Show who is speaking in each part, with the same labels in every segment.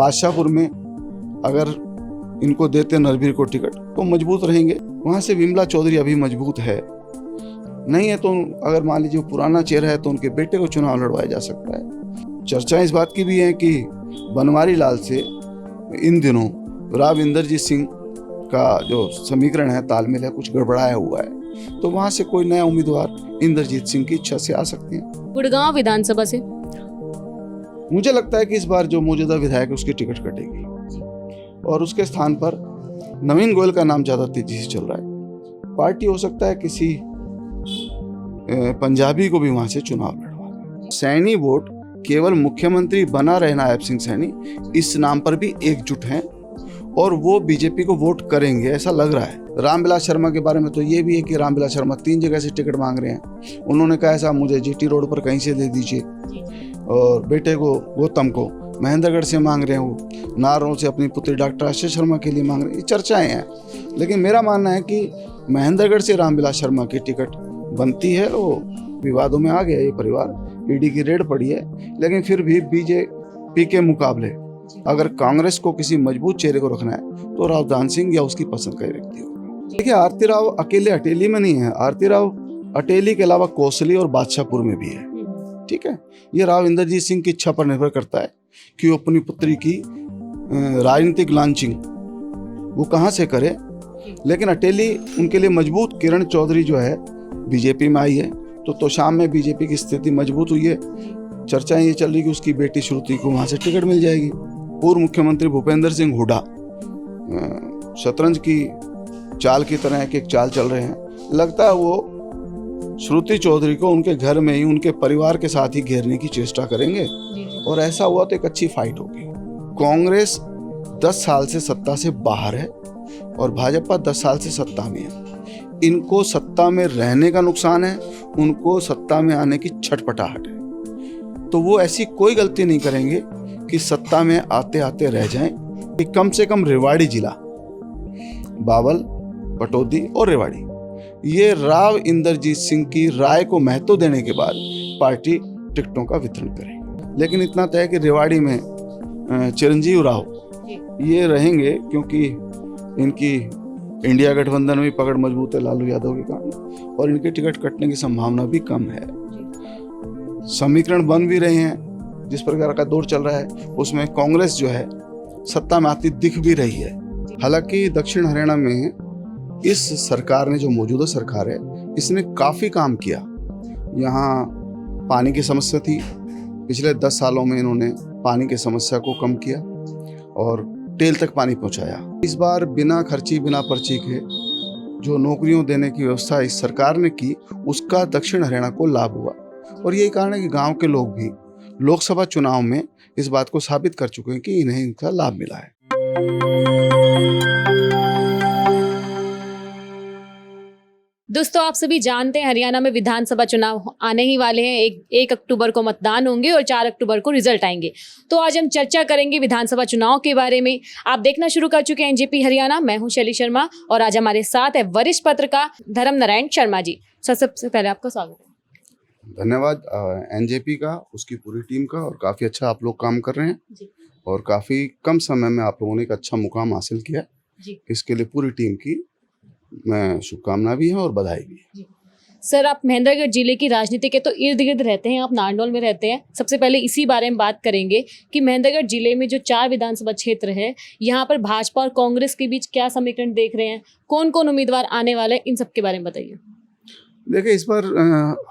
Speaker 1: बादशाहपुर में अगर इनको देते नरवीर को टिकट तो मजबूत रहेंगे। वहाँ से विमला चौधरी अभी मजबूत है, नहीं है तो अगर मान लीजिए पुराना चेहरा है तो उनके बेटे को चुनाव लड़वाया जा सकता है। चर्चा इस बात की भी है कि बनवारी लाल से इन दिनों राव इंद्रजीत सिंह का जो समीकरण है, तालमेल है, कुछ गड़बड़ाया हुआ है, तो वहाँ से कोई नया उम्मीदवार इंद्रजीत सिंह की इच्छा से आ सकते हैं।
Speaker 2: गुड़गांव विधानसभा से
Speaker 1: मुझे लगता है कि इस बार जो मौजूदा विधायक है उसकी टिकट कटेगी और उसके स्थान पर नवीन गोयल का नाम ज्यादा तेजी से चल रहा है। पार्टी हो सकता है किसी पंजाबी को भी वहां से चुनाव लड़वा दे। सैनी वोट केवल मुख्यमंत्री बना रहे नायब सिंह सैनी इस नाम पर भी एकजुट हैं और वो बीजेपी को वोट करेंगे ऐसा लग रहा है। रामविलास शर्मा के बारे में तो ये भी है कि रामविलास शर्मा 3 जगह से टिकट मांग रहे हैं। उन्होंने कहा ऐसा मुझे जीटी रोड पर कहीं से दे दीजिए, और बेटे को गौतम को महेंद्रगढ़ से मांग रहे हैं, वो नारों से अपनी पुत्री डॉक्टर आशीष शर्मा के लिए मांग रहे हैं। ये चर्चाएं हैं, लेकिन मेरा मानना है कि महेंद्रगढ़ से रामविलास शर्मा की टिकट बनती है। वो विवादों में आ गया ये परिवार, ईडी की रेड पड़ी है, लेकिन फिर भी बीजेपी के मुकाबले अगर कांग्रेस को किसी मजबूत चेहरे को रखना है तो रावधान सिंह या उसकी पसंद का व्यक्ति होगा। देखिए, आरती राव अकेले अटेली में नहीं है, आरती राव अटेली के अलावा कोसली और बादशाहपुर में भी है। ठीक है, ये राव इंद्रजीत सिंह की इच्छा पर निर्भर करता है कि वो अपनी पुत्री की राजनीतिक लॉन्चिंग वो कहाँ से करे, लेकिन अटेली उनके लिए मजबूत। किरण चौधरी जो है बीजेपी में आई है, तो शाम में बीजेपी की स्थिति मजबूत हुई है। चर्चाएं ये चल रही कि उसकी बेटी श्रुति को वहां से टिकट मिल जाएगी। पूर्व मुख्यमंत्री भूपेंद्र सिंह हुड्डा शतरंज की चाल की तरह एक चाल चल रहे हैं। लगता है वो श्रुति चौधरी को उनके घर में ही उनके परिवार के साथ ही घेरने की चेष्टा करेंगे, और ऐसा हुआ तो एक अच्छी फाइट होगी। कांग्रेस 10 साल से सत्ता से बाहर है और भाजपा 10 साल से सत्ता में है। इनको सत्ता में रहने का नुकसान है, उनको सत्ता में आने की छटपटाहट है। तो वो ऐसी कोई गलती नहीं करेंगे कि सत्ता में आते आते रह जाएं। कि कम से कम रेवाड़ी जिला, बावल, पटौदी और रेवाड़ी, ये राव इंद्रजीत सिंह की राय को महत्व देने के बाद पार्टी टिकटों का वितरण करेगी। लेकिन इतना तय है कि रेवाड़ी में चिरंजीव राव ये रहेंगे, क्योंकि इनकी इंडिया गठबंधन में पकड़ मजबूत है लालू यादव के कारण, और इनके टिकट कटने की संभावना भी कम है। समीकरण बन भी रहे हैं, जिस प्रकार का दौर चल रहा है उसमें कांग्रेस जो है सत्ता में आती दिख भी रही है। हालांकि दक्षिण हरियाणा में इस सरकार ने, जो मौजूदा सरकार है, इसने काफी काम किया। यहाँ पानी की समस्या थी, पिछले 10 सालों में इन्होंने पानी की समस्या को कम किया और टेल तक पानी पहुंचाया। इस बार बिना खर्ची बिना पर्ची के जो नौकरियों देने की व्यवस्था इस सरकार ने की, उसका दक्षिण हरियाणा को लाभ हुआ, और यही कारण है कि गांव के लोग भी लोकसभा चुनाव में इस बात को साबित कर चुके हैं कि इन्हें इनका लाभ मिला है।
Speaker 2: दोस्तों, आप सभी जानते हैं हरियाणा में विधानसभा चुनाव आने ही वाले हैं। 1 अक्टूबर को मतदान होंगे और 4 अक्टूबर को रिजल्ट आएंगे। तो आज हम चर्चा करेंगे विधानसभा चुनाव के बारे में। आप देखना शुरू कर चुके हैं एनजेपी हरियाणा। मैं हूं शैली शर्मा और आज हमारे साथ है वरिष्ठ पत्रकार धर्म नारायण शर्मा जी। सबसे पहले आपका स्वागत है।
Speaker 1: धन्यवाद एनजेपी का, उसकी पूरी टीम का, और काफ़ी अच्छा आप लोग काम कर रहे हैं
Speaker 2: जी।
Speaker 1: और काफ़ी कम समय में आप लोगों ने एक अच्छा मुकाम हासिल किया
Speaker 2: जी।
Speaker 1: इसके लिए पूरी टीम की मैं शुभकामना भी है और बधाई भी है।
Speaker 2: सर, आप महेंद्रगढ़ जिले की राजनीति के तो इर्द गिर्द रहते हैं, आप नारनौल में रहते हैं। सबसे पहले इसी बारे में बात करेंगे कि महेंद्रगढ़ जिले में जो 4 विधानसभा क्षेत्र है, यहाँ पर भाजपा और कांग्रेस के बीच क्या समीकरण देख रहे हैं, कौन कौन उम्मीदवार आने वाले हैं, इन सब के बारे में बताइए।
Speaker 1: देखिए, इस बार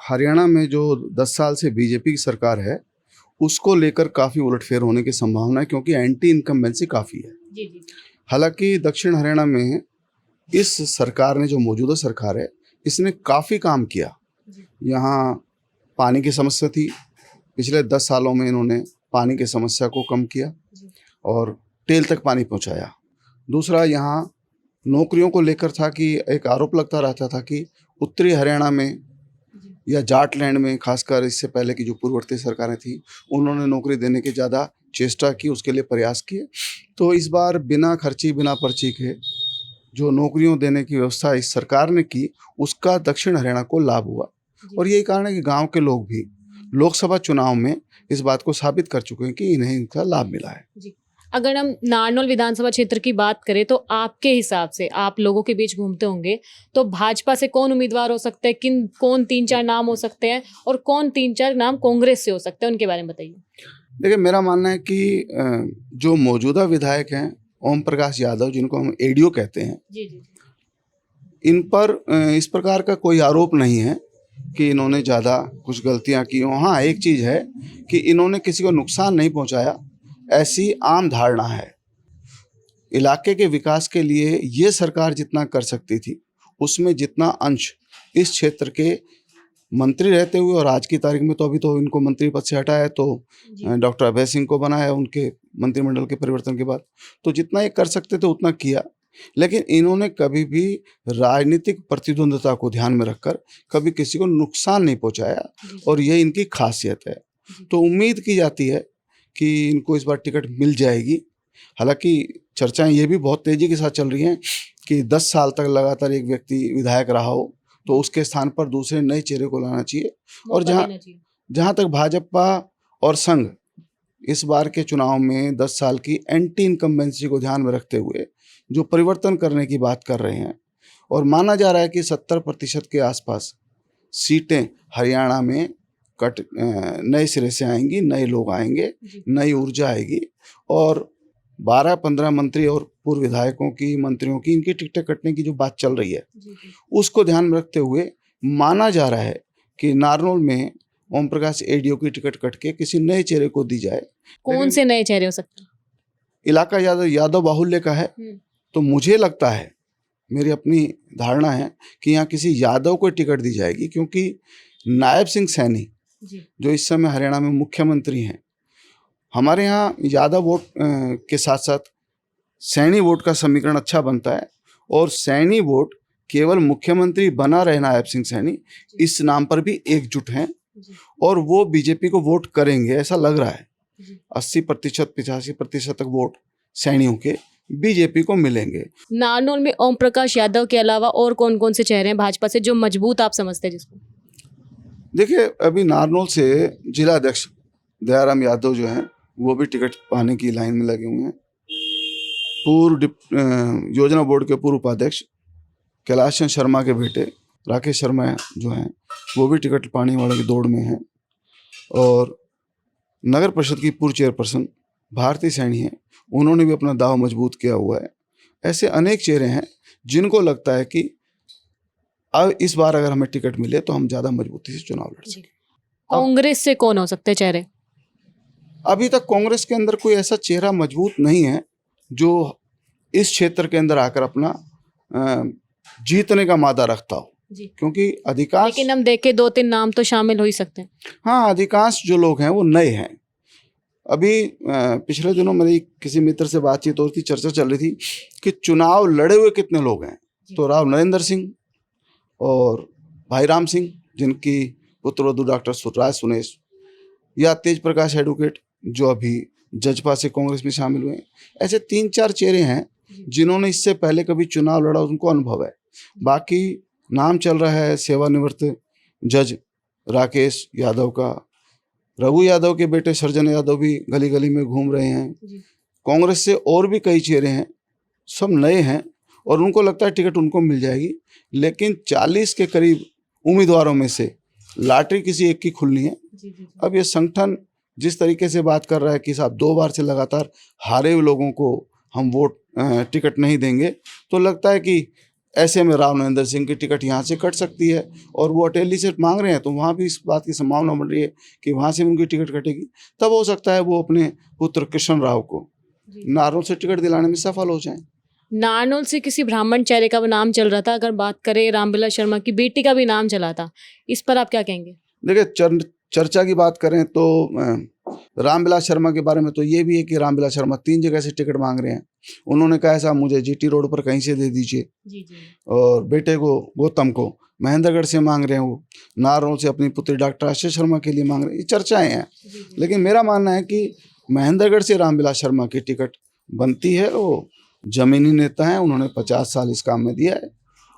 Speaker 1: हरियाणा में जो 10 साल से बीजेपी की सरकार है, उसको लेकर काफ़ी उलटफेर होने की संभावना है, क्योंकि एंटी इनकम्बेंसी काफ़ी है।
Speaker 2: जी।
Speaker 1: हालांकि दक्षिण हरियाणा में इस सरकार ने, जो मौजूदा सरकार है, इसने काफ़ी काम किया। यहाँ पानी की समस्या थी, पिछले 10 सालों में इन्होंने पानी की समस्या को कम किया और टेल तक पानी पहुंचाया। दूसरा, यहाँ नौकरियों को लेकर था कि एक आरोप लगता रहता था कि उत्तरी हरियाणा में या जाटलैंड में, खासकर इससे पहले की जो पूर्ववर्ती सरकारें थी, उन्होंने नौकरी देने की ज़्यादा चेष्टा की, उसके लिए प्रयास किए। तो इस बार बिना खर्ची बिना पर्ची के जो नौकरियों देने की व्यवस्था इस सरकार ने की, उसका दक्षिण हरियाणा को लाभ हुआ, और यही कारण है कि गांव के लोग भी लोकसभा चुनाव में इस बात को साबित कर चुके हैं कि इन्हें इनका लाभ मिला है।
Speaker 2: अगर हम नारनौल विधानसभा क्षेत्र की बात करें तो आपके हिसाब से, आप लोगों के बीच घूमते होंगे, तो भाजपा से कौन उम्मीदवार हो सकते हैं, कौन 3-4 नाम हो सकते हैं और कौन 3-4 नाम कांग्रेस से हो सकते हैं, उनके बारे में बताइए।
Speaker 1: देखिए, मेरा मानना है कि जो मौजूदा विधायक हैं ओम प्रकाश यादव, जिनको हम एडीओ कहते हैं,
Speaker 2: जी जी
Speaker 1: इन पर इस प्रकार का कोई आरोप नहीं है कि इन्होंने ज़्यादा कुछ गलतियां की हों। हाँ, एक चीज़ है कि इन्होंने किसी को नुकसान नहीं पहुंचाया, ऐसी आम धारणा है। इलाके के विकास के लिए ये सरकार जितना कर सकती थी, उसमें जितना अंश इस क्षेत्र के मंत्री रहते हुए, और आज की तारीख में तो अभी तो इनको मंत्री पद से हटाया है, तो डॉक्टर अभय सिंह को बनाया उनके मंत्रिमंडल के परिवर्तन के बाद, तो जितना ये कर सकते थे उतना किया। लेकिन इन्होंने कभी भी राजनीतिक प्रतिद्वंद्विता को ध्यान में रखकर कभी किसी को नुकसान नहीं पहुंचाया, और ये इनकी खासियत है। तो उम्मीद की जाती है कि इनको इस बार टिकट मिल जाएगी। हालांकि चर्चाएं ये भी बहुत तेजी के साथ चल रही हैं कि 10 साल तक लगातार एक व्यक्ति विधायक रहा हो तो उसके स्थान पर दूसरे नए चेहरे को लाना चाहिए। और जहां तक भाजपा और संघ इस बार के चुनाव में 10 साल की एंटी इनकम्बेंसी को ध्यान में रखते हुए जो परिवर्तन करने की बात कर रहे हैं, और माना जा रहा है कि 70% के आसपास सीटें हरियाणा में नए सिरे से आएंगी, नए लोग आएंगे, नई ऊर्जा आएगी, और 12-15 मंत्री और पूर्व विधायकों की, मंत्रियों की, इनकी टिकटें कटने की जो बात चल रही है, उसको ध्यान में रखते हुए माना जा रहा है कि नारनौल में ओम प्रकाश एडीओ की टिकट कट के किसी नए चेहरे को दी जाए।
Speaker 2: कौन से नए चेहरे हो सकते हैं?
Speaker 1: इलाका यादव बाहुल्य का है, तो मुझे लगता है, मेरी अपनी धारणा है कि यहाँ किसी यादव को टिकट दी जाएगी, क्योंकि नायब सिंह सैनी जो इस समय हरियाणा में मुख्यमंत्री हैं, हमारे यहाँ यादव वोट के साथ साथ सैनी वोट का समीकरण अच्छा बनता है, और सैनी वोट केवल मुख्यमंत्री बना रहे नायब सिंह सैनी, इस नाम पर भी एकजुट हैं, और वो बीजेपी को वोट करेंगे, ऐसा लग रहा है। 80%, 85% तक वोट सैनियों के बीजेपी को मिलेंगे।
Speaker 2: नारनौल में ओम प्रकाश यादव के अलावा और कौन कौन से चेहरे हैं भाजपा से जो मजबूत आप समझते हैं जिसको? देखिए,
Speaker 1: अभी नारनौल से जिला अध्यक्ष दयाराम यादव जो हैं, वो भी टिकट पाने की लाइन में लगे हुए हैं। पूर्व योजना बोर्ड के पूर्व उपाध्यक्ष कैलाश चंद शर्मा के बेटे राकेश शर्मा जो हैं, वो भी टिकट पाने वाले की दौड़ में हैं, और नगर परिषद की पूर्व चेयरपर्सन भारती सैनी हैं, उन्होंने भी अपना दाव मजबूत किया हुआ है। ऐसे अनेक चेहरे हैं जिनको लगता है कि अब इस बार अगर हमें टिकट मिले तो हम ज़्यादा मजबूती से चुनाव लड़ सकें।
Speaker 2: कांग्रेस से कौन हो सकते हैं चेहरे?
Speaker 1: अभी तक कांग्रेस के अंदर कोई ऐसा चेहरा मजबूत नहीं है जो इस क्षेत्र के अंदर आकर अपना जीतने का मादा रखता हो, क्योंकि अधिकांश,
Speaker 2: लेकिन हम देखें 2-3 नाम तो शामिल हो ही सकते हैं।
Speaker 1: हाँ, अधिकांश जो लोग हैं वो नए हैं। अभी पिछले दिनों मेरी किसी मित्र से बातचीत हो रही थी, चर्चा चल रही थी कि चुनाव लड़े हुए कितने लोग हैं, तो राव नरेंद्र सिंह और भाई राम सिंह, जिनकी पुत्रवधू डॉक्टर राज सुनेश, या तेज प्रकाश एडवोकेट जो अभी जजपा से कांग्रेस में शामिल हुए हैं, ऐसे 3-4 चेहरे हैं जिन्होंने इससे पहले कभी चुनाव लड़ा, उनको अनुभव है। बाकी नाम चल रहा है सेवानिवृत्त जज राकेश यादव का, रघु यादव के बेटे सर्जन यादव भी गली गली में घूम रहे हैं। कांग्रेस से और भी कई चेहरे हैं, सब नए हैं, और उनको लगता है टिकट उनको मिल जाएगी। लेकिन 40 के करीब उम्मीदवारों में से लॉटरी किसी एक की खुलनी है। अब ये संगठन जिस तरीके से बात कर रहा है कि साहब 2 बार से लगातार हारे हुए लोगों को हम वोट टिकट नहीं देंगे, तो लगता है कि ऐसे में राव नरेंद्र सिंह की टिकट यहाँ से कट सकती है, और वो अटेली से मांग रहे हैं, तो वहाँ भी इस बात की संभावना बन रही है कि वहाँ से उनकी टिकट कटेगी। तब हो सकता है वो अपने पुत्र कृष्ण राव को नारनौल से टिकट दिलाने में सफल हो जाएं।
Speaker 2: नारनौल से किसी ब्राह्मण चेहरे का नाम चल रहा था, अगर बात करें रामविलास शर्मा की बेटी का भी नाम चला था, इस पर आप क्या कहेंगे?
Speaker 1: देखिए, चर्चा की बात करें तो रामविलास शर्मा के बारे में तो ये भी है कि रामविलास शर्मा 3 जगह से टिकट मांग रहे हैं। उन्होंने कहा साहब मुझे जीटी रोड पर कहीं से दे दीजिए, और बेटे को गौतम को महेंद्रगढ़ से मांग रहे हैं, वो नारनौल से अपनी पुत्री डॉक्टर आशीष शर्मा के लिए मांग रहे हैं। ये चर्चाएं हैं, लेकिन मेरा मानना है कि महेंद्रगढ़ से रामविलास शर्मा की टिकट बनती है। वो जमीनी नेता हैं, उन्होंने 50 साल इस काम में दिया है,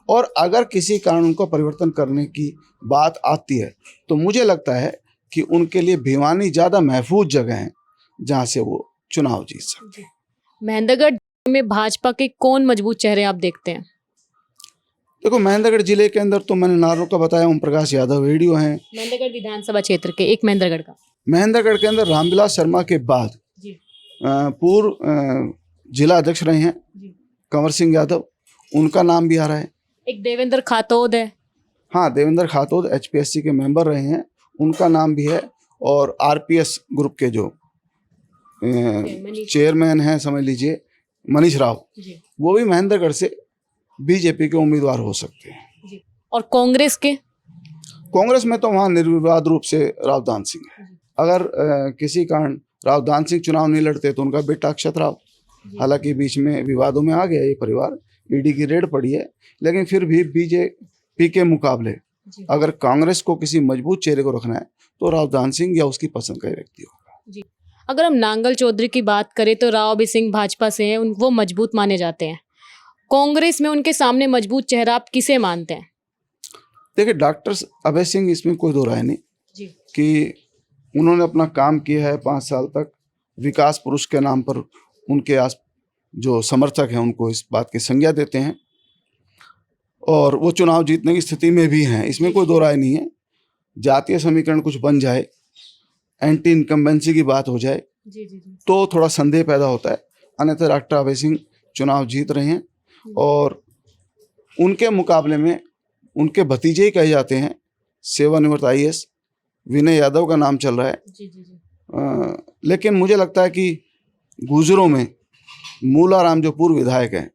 Speaker 1: और अगर किसी कारण उनको परिवर्तन करने की बात आती है तो मुझे लगता है कि उनके लिए भिवानी ज़्यादा महफूज जगह है जहाँ से वो चुनाव जीत सकते हैं।
Speaker 2: महेंद्रगढ़ में भाजपा के कौन मजबूत चेहरे आप देखते हैं?
Speaker 1: देखो, महेंद्रगढ़ जिले के अंदर तो मैंने नारों का बताया, ओम प्रकाश यादव वीडियो हैं।
Speaker 2: महेंद्रगढ़ विधानसभा क्षेत्र के, एक महेंद्रगढ़ का।
Speaker 1: महेंद्रगढ़ के अंदर रामविलास शर्मा के बाद
Speaker 2: जी
Speaker 1: पूर्व जिला अध्यक्ष रहे हैं
Speaker 2: जी।
Speaker 1: कंवर सिंह यादव, उनका नाम भी आ रहा है।
Speaker 2: एक देवेंद्र खातोद है।
Speaker 1: हाँ, देवेंद्र खातोद HPSC के मेंबर रहे हैं, उनका नाम भी है। और RPS ग्रुप के जो चेयरमैन हैं, समझ लीजिए मनीष राव,
Speaker 2: जी
Speaker 1: वो भी महेंद्रगढ़ से बीजेपी के उम्मीदवार हो सकते हैं।
Speaker 2: जी। और कांग्रेस के?
Speaker 1: कांग्रेस में तो वहाँ निर्विवाद रूप से रावदान सिंह है। अगर किसी कारण रावदान सिंह चुनाव नहीं लड़ते तो उनका बेटा अक्षत राव, हालांकि बीच में विवादों में आ गया ये परिवार, ED की रेड पड़ी है, लेकिन फिर भी बीजेपी के मुकाबले अगर कांग्रेस को किसी मजबूत चेहरे को रखना है तो रावदान सिंह या उसकी पसंद का ही व्यक्ति होगा।
Speaker 2: अगर हम नांगल चौधरी की बात करें तो राव अभय सिंह भाजपा से हैं, वो मजबूत माने जाते हैं। कांग्रेस में उनके सामने मजबूत चेहरा आप किसे मानते हैं?
Speaker 1: देखिए, डॉक्टर अभय सिंह, इसमें कोई दो राय नहीं
Speaker 2: जी
Speaker 1: कि उन्होंने अपना काम किया है 5 साल तक। विकास पुरुष के नाम पर उनके जो समर्थक हैं उनको इस बात की संज्ञा देते हैं, और वो चुनाव जीतने की स्थिति में भी हैं, इसमें कोई दो राय नहीं है। जातीय समीकरण कुछ बन जाए, एंटी इनकम्बेंसी की बात हो जाए
Speaker 2: जी जी
Speaker 1: तो थोड़ा संदेह पैदा होता है, अन्यथा डॉक्टर अभय सिंह चुनाव जीत रहे हैं। और उनके मुकाबले में उनके भतीजे ही कहे जाते हैं, सेवानिवृत्त IAS विनय यादव का नाम चल रहा है। लेकिन मुझे लगता है कि गुजरों में मूलाराम जो पूर्व विधायक हैं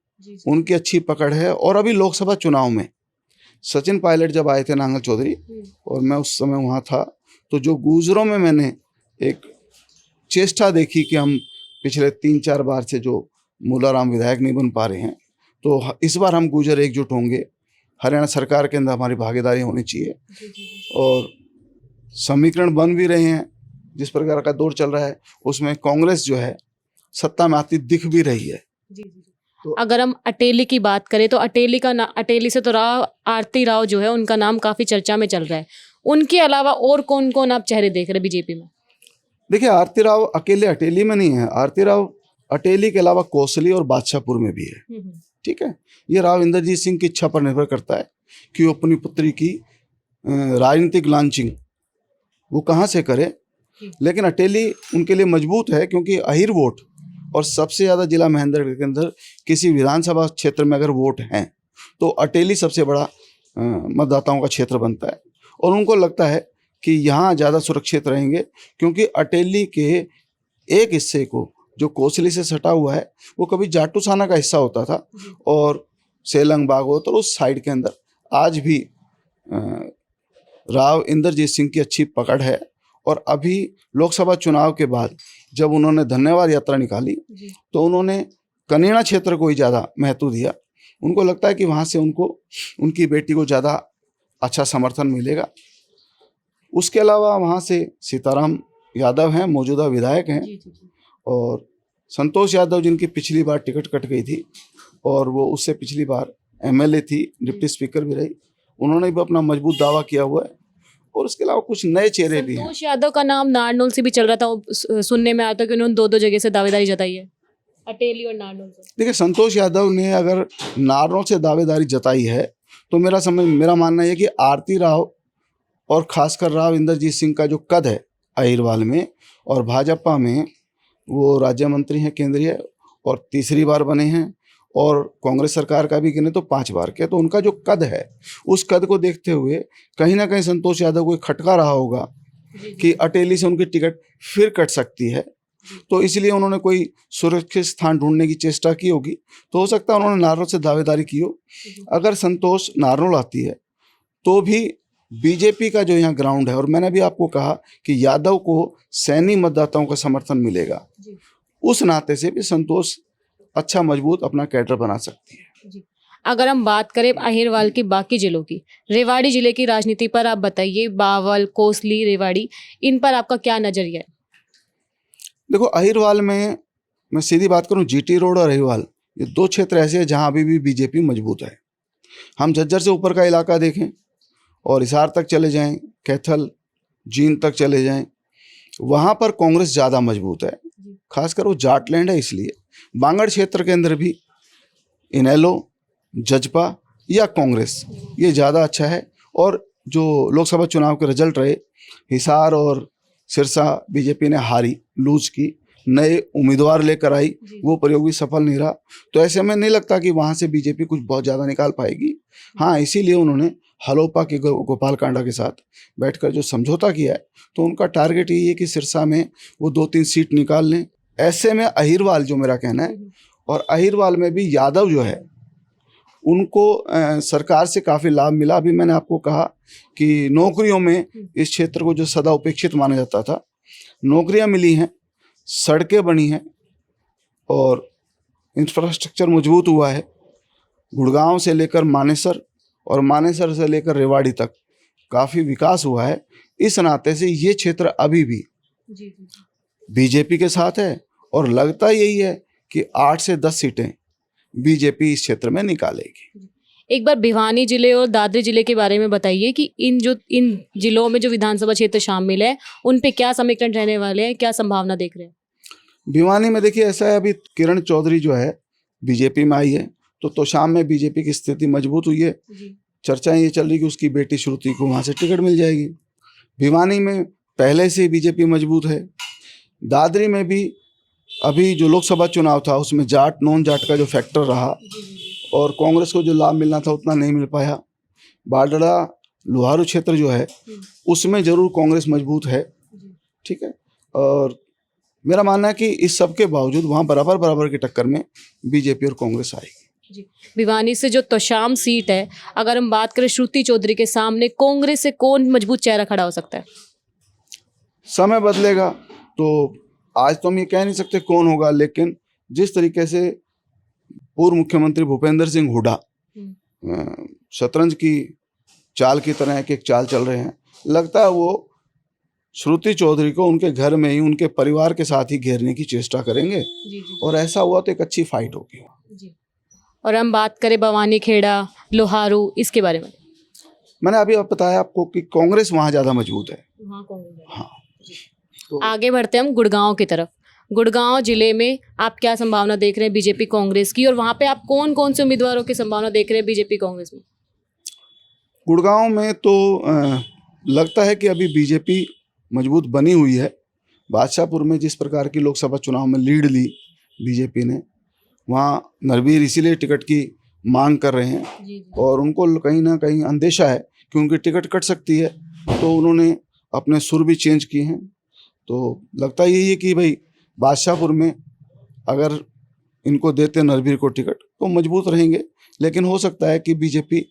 Speaker 1: उनकी अच्छी पकड़ है। और अभी लोकसभा चुनाव में सचिन पायलट जब आए थे नांगल चौधरी, और मैं उस समय वहाँ था, तो जो गुजरों में मैंने एक चेष्टा देखी कि हम पिछले 3-4 बार से जो मूलाराम विधायक नहीं बन पा रहे हैं, तो इस बार हम गुजर एकजुट होंगे, हरियाणा सरकार के अंदर हमारी भागीदारी होनी चाहिए। और समीकरण बन भी रहे हैं, जिस प्रकार का दौर चल रहा है उसमें कांग्रेस जो है सत्ता में आती दिख भी रही है।
Speaker 2: तो अगर हम अटेली की बात करें तो अटेली से तो आरती राव जो है उनका नाम काफी चर्चा में चल रहा है। उनके अलावा और कौन कौन आप चेहरे देख रहे हैं बीजेपी में?
Speaker 1: देखिए, आरती राव अकेले अटेली में नहीं है, आरती राव अटेली के अलावा कौसली और बादशाहपुर में भी है। ठीक है, ये राव इंद्रजीत सिंह की इच्छा पर निर्भर करता है कि वो अपनी पुत्री की राजनीतिक लॉन्चिंग वो कहाँ से करे। लेकिन अटेली उनके लिए मजबूत है, क्योंकि अहिर वोट और सबसे ज़्यादा जिला महेंद्रगढ़ के अंदर किसी विधानसभा क्षेत्र में अगर वोट हैं तो अटेली सबसे बड़ा मतदाताओं का क्षेत्र बनता है। और उनको लगता है कि यहाँ ज़्यादा सुरक्षित रहेंगे, क्योंकि अटेली के एक हिस्से को जो कोसली से सटा हुआ है वो कभी जाटूसाना का हिस्सा होता था, और सेलंग बागोत और उस साइड के अंदर आज भी राव इंद्रजीत सिंह की अच्छी पकड़ है। और अभी लोकसभा चुनाव के बाद जब उन्होंने धन्यवाद यात्रा निकाली तो उन्होंने कनेड़ा क्षेत्र को ही ज़्यादा महत्व दिया। उनको लगता है कि वहाँ से उनको उनकी बेटी को ज़्यादा अच्छा समर्थन मिलेगा। उसके अलावा वहाँ से सीताराम यादव हैं, मौजूदा विधायक हैं, और संतोष यादव जिनकी पिछली बार टिकट कट गई थी और वो उससे पिछली बार MLA थी, डिप्टी स्पीकर भी रही, उन्होंने भी अपना मजबूत दावा किया हुआ है। और उसके अलावा कुछ नए चेहरे भी हैं।
Speaker 2: संतोष यादव का नाम नारनौल से भी चल रहा था, सुनने में आता कि उन्होंने 2-2 जगह से दावेदारी जताई है, अटेली और नारनौल से।
Speaker 1: देखिए, संतोष यादव ने अगर नारनौल से दावेदारी जताई है तो मेरा मानना है कि आरती राव और खासकर राव इंद्रजीत सिंह का जो कद है अहिरवाल में और भाजपा में, वो राज्य मंत्री हैं केंद्रीय और 3री बार बने हैं, और कांग्रेस सरकार का भी गिने तो 5 बार के, तो उनका जो कद है उस कद को देखते हुए कहीं ना कहीं संतोष यादव को खटका रहा होगा कि अटेली से उनकी टिकट फिर कट सकती है। तो इसलिए उन्होंने कोई सुरक्षित स्थान ढूंढने की चेष्टा की होगी। तो हो सकता है उन्होंने नारनौल से दावेदारी की हो। अगर संतोष नारनौल आती है तो भी बीजेपी का जो यहाँ ग्राउंड है, और मैंने भी आपको कहा कि यादव को सैनी मतदाताओं का समर्थन मिलेगा, उस नाते से भी संतोष अच्छा मजबूत अपना कैडर बना सकती है।
Speaker 2: अगर हम बात करें अहिरवाल की बाकी जिलों की, रेवाड़ी जिले की राजनीति पर आप बताइए, बावल, कोसली, रेवाड़ी, इन पर आपका क्या नजरिया है?
Speaker 1: देखो, अहिरवाल में मैं सीधी बात करूं, GT रोड और अहिरवाल, ये 2 क्षेत्र ऐसे हैं जहां अभी भी बीजेपी मजबूत है। हम झज्जर से ऊपर का इलाका देखें और हिसार तक चले जाएं, कैथल, जींद तक चले जाएं, वहां पर कांग्रेस ज़्यादा मजबूत है। खासकर वो जाटलैंड है इसलिए, बांगड़ क्षेत्र के अंदर भी इनेलो, जजपा या कांग्रेस ये ज़्यादा अच्छा है। और जो लोकसभा चुनाव के रिजल्ट रहे, हिसार और सिरसा बीजेपी ने हारी, लूज की, नए उम्मीदवार लेकर आई, वो प्रयोग भी सफल नहीं रहा। तो ऐसे में नहीं लगता कि वहाँ से बीजेपी कुछ बहुत ज़्यादा निकाल पाएगी। हाँ, इसीलिए उन्होंने हलोपा के गोपाल कांडा के साथ बैठकर जो समझौता किया है, तो उनका टारगेट यही है कि सिरसा में वो 2-3 सीट निकाल लें। ऐसे में अहिरवाल, जो मेरा कहना है, और अहिरवाल में भी यादव जो है उनको सरकार से काफ़ी लाभ मिला। अभी मैंने आपको कहा कि नौकरियों में इस क्षेत्र को जो सदा उपेक्षित माना जाता था, नौकरियां मिली हैं, सड़कें बनी हैं और इंफ्रास्ट्रक्चर मजबूत हुआ है। गुड़गांव से लेकर मानेसर और मानेसर से लेकर रेवाड़ी तक काफ़ी विकास हुआ है। इस नाते से ये क्षेत्र अभी भी बीजेपी के साथ है और लगता यही है कि 8 से 10 सीटें बीजेपी इस क्षेत्र में निकालेगी।
Speaker 2: एक बार भिवानी जिले और दादरी जिले के बारे में बताइए कि इन जिलों में जो विधानसभा क्षेत्र शामिल है उन पे क्या समीकरण रहने वाले हैं, क्या संभावना देख रहे हैं?
Speaker 1: भिवानी में देखिए ऐसा है, अभी किरण चौधरी जो है बीजेपी में आई है, तो तोशाम में बीजेपी की स्थिति मजबूत हुई है। चर्चाएं ये चल रही कि उसकी बेटी श्रुति को वहाँ से टिकट मिल जाएगी। भिवानी में पहले से बीजेपी मजबूत है। दादरी में भी अभी जो लोकसभा चुनाव था उसमें जाट नॉन जाट का जो फैक्टर रहा और कांग्रेस को जो लाभ मिलना था उतना नहीं मिल पाया। बाडड़ा लोहारू क्षेत्र जो है उसमें जरूर कांग्रेस मजबूत है, ठीक है। और मेरा मानना है कि इस सब के बावजूद वहाँ बराबर बराबर की टक्कर में बीजेपी और कांग्रेस आएगी।
Speaker 2: भिवानी से जो तोशाम सीट है, अगर हम बात करें श्रुति चौधरी के सामने कांग्रेस से कौन मजबूत चेहरा खड़ा हो सकता है?
Speaker 1: समय बदलेगा, तो आज तो हम ये कह नहीं सकते कौन होगा, लेकिन जिस तरीके से पूर्व मुख्यमंत्री भूपेंद्र सिंह हुड्डा शतरंज की चाल की तरह एक चाल चल रहे हैं, लगता है वो श्रुति चौधरी को उनके घर में ही, उनके परिवार के साथ ही घेरने की चेष्टा करेंगे। और ऐसा हुआ तो एक अच्छी फाइट होगी।
Speaker 2: और हम बात करें भवानी खेड़ा, लोहारू, इसके बारे में
Speaker 1: मैंने अभी बताया आपको कि कांग्रेस वहाँ ज़्यादा मजबूत है। हाँ,
Speaker 2: तो आगे बढ़ते हम गुड़गांव की तरफ। गुड़गांव जिले में आप क्या संभावना देख रहे हैं बीजेपी कांग्रेस की, और वहाँ पे आप कौन कौन से उम्मीदवारों की संभावना देख रहे हैं बीजेपी कांग्रेस में?
Speaker 1: गुड़गांव में तो लगता है कि अभी बीजेपी मजबूत बनी हुई है। बादशाहपुर में जिस प्रकार की लोकसभा चुनाव में लीड ली बीजेपी ने, वहाँ नरवीर इसीलिए टिकट की मांग कर रहे हैं और उनको कहीं ना कहीं अंदेशा है कि उनकी टिकट कट सकती है, तो उन्होंने अपने सुर भी चेंज किए हैं। तो लगता यही है कि भाई बादशाहपुर में अगर इनको देते नरवीर को टिकट तो मजबूत रहेंगे, लेकिन हो सकता है कि बीजेपी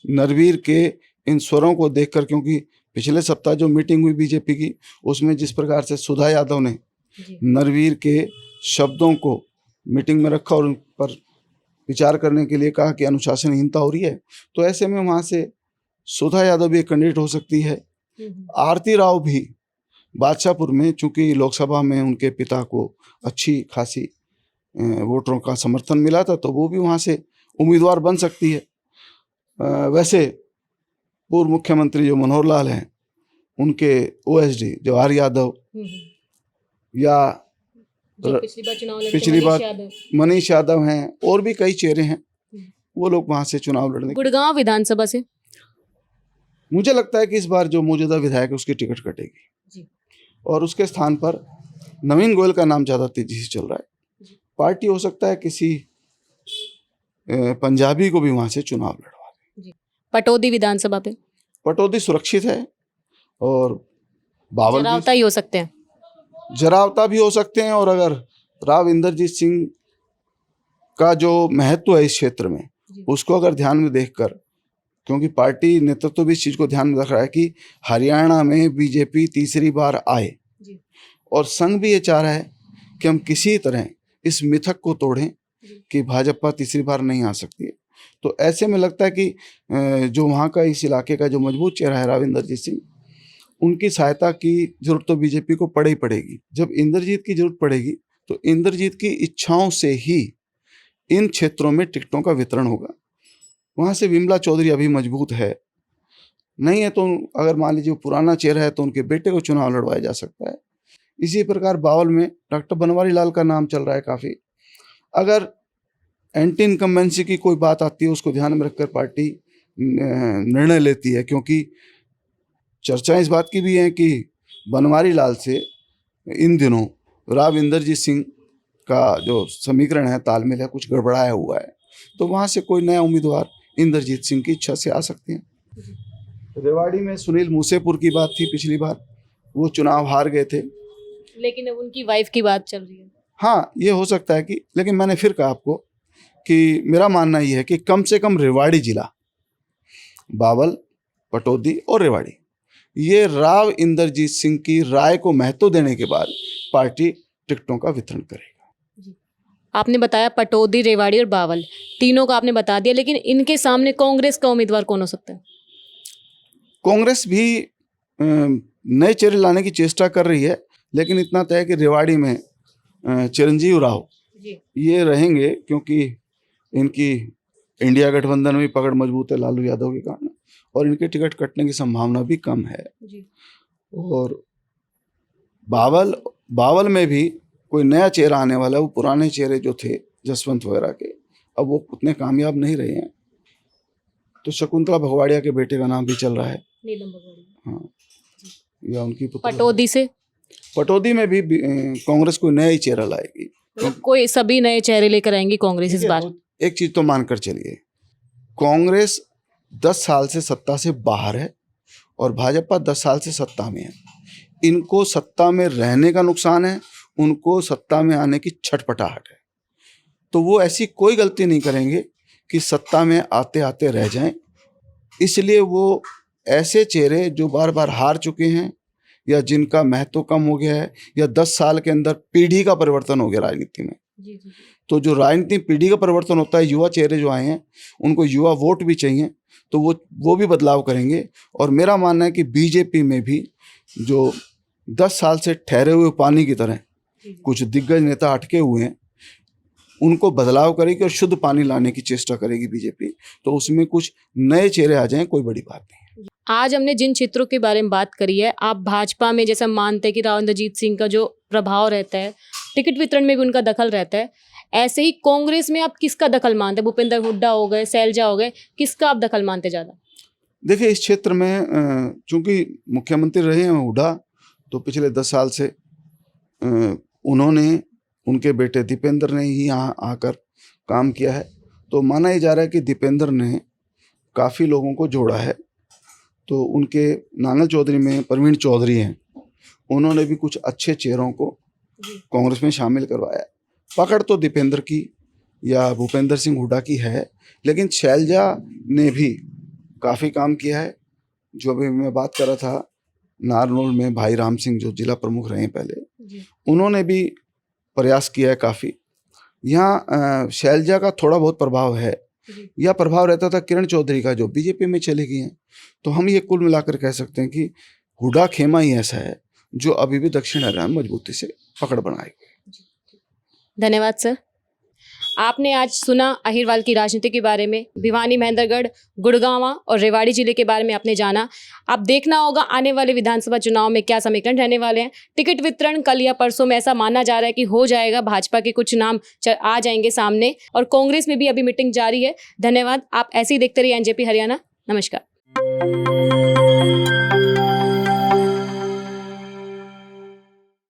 Speaker 1: नरवीर के इन स्वरों को देखकर, क्योंकि पिछले सप्ताह जो मीटिंग हुई बीजेपी की उसमें जिस प्रकार से सुधा यादव ने नरवीर के शब्दों को मीटिंग में रखा और उन पर विचार करने के लिए कहा कि अनुशासनहीनता हो रही है, तो ऐसे में वहाँ से सुधा यादव भी एक कैंडिडेट हो सकती है। आरती राव भी बादशाहपुर में, चूंकि लोकसभा में उनके पिता को अच्छी खासी वोटरों का समर्थन मिला था, तो वो भी वहाँ से उम्मीदवार बन सकती है। वैसे पूर्व मुख्यमंत्री जो मनोहर लाल हैं, उनके ओएसडी जो आर यादव या पिछली बार मनीष यादव हैं, और भी कई चेहरे हैं, वो लोग वहाँ से चुनाव लड़ने।
Speaker 2: गुड़गांव विधानसभा से
Speaker 1: मुझे लगता है कि इस बार जो मौजूदा विधायक है उसकी टिकट कटेगी और उसके स्थान पर नवीन गोयल का नाम ज़्यादा तेजी से चल रहा है। पार्टी हो सकता है किसी पंजाबी को भी वहाँ से चुनाव लड़वा दे।
Speaker 2: पटौदी विधानसभा पे
Speaker 1: पटौदी सुरक्षित है और बावल
Speaker 2: जरावता ही हो सकते हैं,
Speaker 1: जरावता भी हो सकते हैं। और अगर राव इंद्रजीत सिंह का जो महत्व है इस क्षेत्र में, उसको अगर ध्यान में देखकर, क्योंकि पार्टी नेतृत्व भी इस चीज़ को ध्यान में रख रहा है कि हरियाणा में बीजेपी तीसरी बार आए और संघ भी ये चाह रहा है कि हम किसी तरह इस मिथक को तोड़ें कि भाजपा तीसरी बार नहीं आ सकती है। तो ऐसे में लगता है कि जो वहाँ का इस इलाके का जो मजबूत चेहरा है राव इंद्रजीत सिंह, उनकी सहायता की जरूरत तो बीजेपी को पड़े ही पड़ेगी। जब इंद्रजीत की जरूरत पड़ेगी तो इंद्रजीत की इच्छाओं से ही इन क्षेत्रों में टिकटों का वितरण होगा। वहाँ से विमला चौधरी अभी मजबूत है, नहीं है तो अगर मान लीजिए पुराना चेहरा है तो उनके बेटे को चुनाव लड़वाया जा सकता है। इसी प्रकार बावल में डॉक्टर बनवारी लाल का नाम चल रहा है काफ़ी, अगर एंटी इनकम्बेंसी की कोई बात आती है उसको ध्यान में रखकर पार्टी निर्णय लेती है, क्योंकि चर्चा इस बात की भी है कि बनवारी लाल से इन दिनों राव इंदरजीत सिंह का जो समीकरण है, तालमेल है, कुछ गड़बड़ाया हुआ है, तो वहाँ से कोई नया उम्मीदवार इंदरजीत सिंह की इच्छा से आ सकते हैं। रेवाड़ी में सुनील मूसेपुर की बात थी पिछली बार, वो चुनाव हार गए थे,
Speaker 2: लेकिन अब उनकी वाइफ की बात चल रही है।
Speaker 1: हाँ ये हो सकता है कि, लेकिन मैंने फिर कहा आपको कि मेरा मानना ये है कि कम से कम रेवाड़ी जिला, बावल, पटौदी और रेवाड़ी, ये राव इंदरजीत सिंह की राय को महत्व देने के बाद पार्टी टिकटों का वितरण करेगा।
Speaker 2: आपने बताया पटौदी, रेवाड़ी और बावल, तीनों का आपने बता दिया, लेकिन इनके सामने कांग्रेस का उम्मीदवार कौन हो सकता है?
Speaker 1: कांग्रेस भी नए चेहरे लाने की चेष्टा कर रही है, लेकिन इतना तय है कि रेवाड़ी में चिरंजीव राव ये रहेंगे, क्योंकि इनकी इंडिया गठबंधन में भी पकड़ मजबूत है लालू यादव के कारण, और इनके टिकट कटने की संभावना भी कम है। और बावल में भी कोई नया चेहरा आने वाला है। वो पुराने चेहरे जो थे जसवंत वगैरह के, अब वो उतने कामयाब नहीं रहे हैं, तो शकुंतला भगवाड़िया के बेटे का नाम भी चल रहा है,
Speaker 2: नीलम भगवाड़िया।
Speaker 1: हाँ, या उनकी पुत्री। पटौदी में भी कांग्रेस कोई नया ही चेहरा लाएगी।
Speaker 2: मतलब कोई सभी नए चेहरे लेकर आएंगी कांग्रेस इस बार।
Speaker 1: एक चीज तो मानकर चलिए, कांग्रेस 10 साल से सत्ता से बाहर है और भाजपा 10 साल से सत्ता में है। इनको सत्ता में रहने का नुकसान है, उनको सत्ता में आने की छटपटाहट है, तो वो ऐसी कोई गलती नहीं करेंगे कि सत्ता में आते आते रह जाएं। इसलिए वो ऐसे चेहरे जो बार बार हार चुके हैं या जिनका महत्व कम हो गया है, या 10 साल के अंदर पीढ़ी का परिवर्तन हो गया राजनीति में, तो जो राजनीति पीढ़ी का परिवर्तन होता है, युवा चेहरे जो आए हैं उनको युवा वोट भी चाहिए, तो वो भी बदलाव करेंगे। और मेरा मानना है कि बीजेपी में भी जो 10 साल से ठहरे हुए पानी की तरह कुछ दिग्गज नेता अटके हुए हैं, उनको बदलाव करेगी और शुद्ध पानी लाने की चेष्टा करेगी बीजेपी, तो उसमें कुछ नए चेहरे आ जाएं, कोई बड़ी बात नहीं।
Speaker 2: आज हमने जिन क्षेत्रों के बारे में बात करी है, आप भाजपा में जैसा मानते हैं कि राव इंदरजीत सिंह का जो प्रभाव रहता है, टिकट वितरण में भी उनका दखल रहता है, ऐसे ही कांग्रेस में आप किसका दखल मानते हैं? भूपेंद्र हुड्डा हो गए, शैलजा हो गए, किसका आप दखल मानते ज़्यादा?
Speaker 1: देखिए, इस क्षेत्र में चूंकि मुख्यमंत्री रहे हैं हुड्डा, तो पिछले 10 साल से उन्होंने, उनके बेटे दीपेंद्र ने ही यहाँ आकर काम किया है, तो माना ही जा रहा है कि दीपेंद्र ने काफ़ी लोगों को जोड़ा है। तो उनके नांगल चौधरी में प्रवीण चौधरी हैं, उन्होंने भी कुछ अच्छे चेहरों को कांग्रेस में शामिल करवाया। पकड़ तो दीपेंद्र की या भूपेंद्र सिंह हुड्डा की है, लेकिन शैलजा ने भी काफ़ी काम किया है। जो अभी मैं बात कर रहा था, नारनौल में भाई राम सिंह जो जिला प्रमुख रहे हैं पहले, उन्होंने भी प्रयास किया है काफ़ी। यहाँ शैलजा का थोड़ा बहुत प्रभाव है, या प्रभाव रहता था किरण चौधरी का जो बीजेपी में चले गई हैं। तो हम ये कुल मिलाकर कह सकते हैं कि हुड्डा खेमा ही ऐसा है जो अभी भी दक्षिण हरियाणा में मजबूती से पकड़ बनाएगी।
Speaker 2: धन्यवाद सर। आपने आज सुना अहिरवाल की राजनीति के बारे में, भिवानी, महेंद्रगढ़, गुड़गांव और रेवाड़ी जिले के बारे में आपने जाना। अब देखना होगा आने वाले विधानसभा चुनाव में क्या समीकरण रहने वाले हैं। टिकट वितरण कल या परसों में ऐसा माना जा रहा है कि हो जाएगा, भाजपा के कुछ नाम आ जाएंगे सामने, और कांग्रेस में भी अभी मीटिंग जारी है। धन्यवाद। आप ऐसे ही देखते रहिए एनजेपी हरियाणा। नमस्कार।